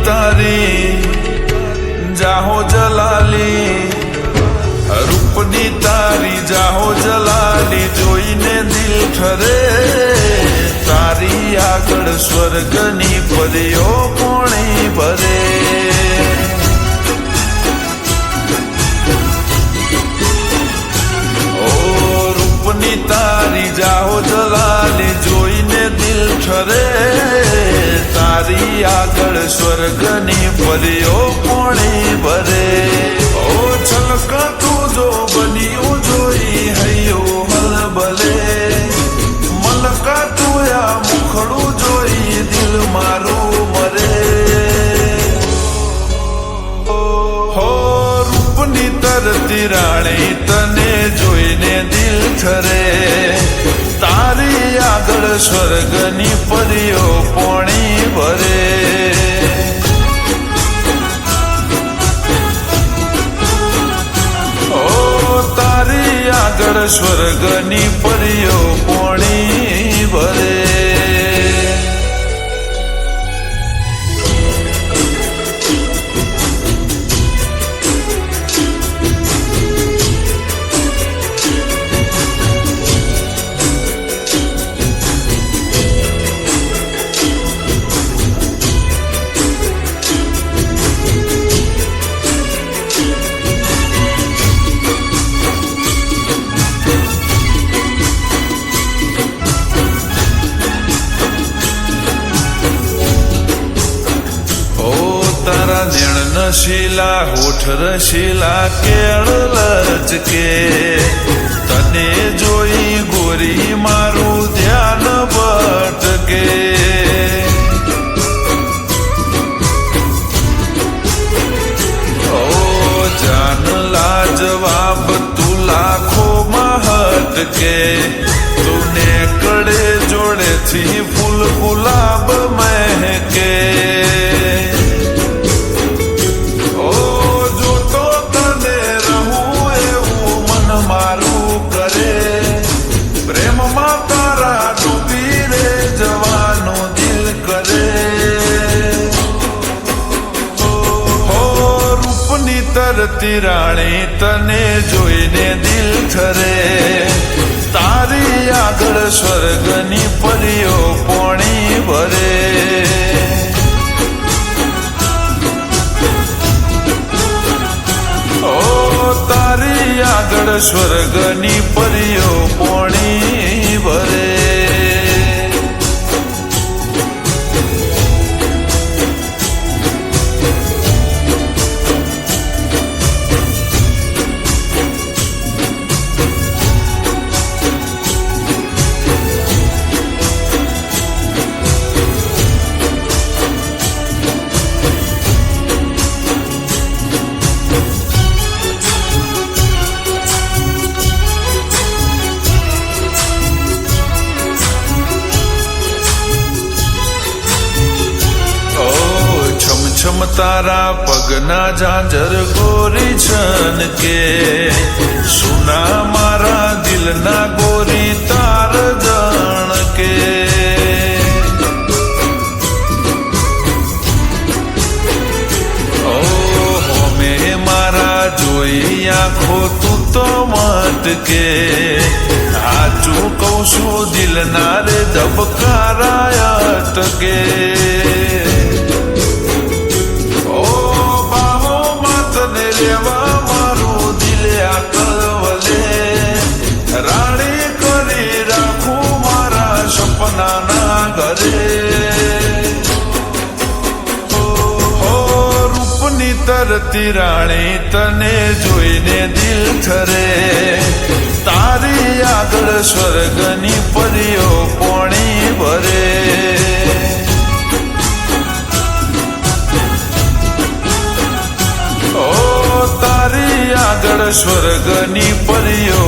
તારી જાહો જલાલી, રૂપની તારી જાહો જલાલી જોઈને દિલ ઠરે, તારી આગળ સ્વર્ગની પરીઓ પોણી ભરે. રૂપની તારી જાહો જલાલી જોઈને દિલ ઠરે, તારી આગળ સ્વર્ગની પરીઓ પોણી ભરે. ઓ છલકાતું જો બન્યું જોઈ હૈયો હલબલે, મલકાતું આ મુખડું જોઈ દિલ મારું મરે. હો રૂપની તરતી રાણી તને જોઈને દિલ ઠરે, તારી આગળ સ્વર્ગની પરીઓ પોણી ભરે. ઓ તારી આગળ સ્વર્ગની પરીઓ પોણી ભરે. તારા નેણ નશીલા હોઠ રશીલા કેળ લચકે, તને જોઈ ગોરી મારું ધ્યાન ભટકે. ઓ જાન લાજવાબ તું લાખોમાં હટકે, તું કડે જોડેથી ફૂલ ગુલાબ મહેકે. તરતી રાણી તને જોઈને દિલ ઠરે, તારી આગળ સ્વર્ગની પરીઓ પોણી ભરે. ઓ તારી આગળ સ્વર્ગની પરીઓ પોણી ભરે. છમ તારા પગના ઝાંઝર ગોરી છન કે, સુના મારા દિલના ગોરી તાર જણ કે. ઓ હોમે મારા જોઈ આંખો તું તો મટકે, સાચું કહું છું દિલના રે ધબકારા અટકે. મારું દિલ આકલવલે, રાણી કરી રાખું મારા સપનાના ઘરે. હો રૂપની તરતી રાણી તને જોઈને દિલ ઠરે, તારી આગળ સ્વર્ગની પરીઓ પોણી ભરે. તારી આગળ સ્વર્ગની પરીઓ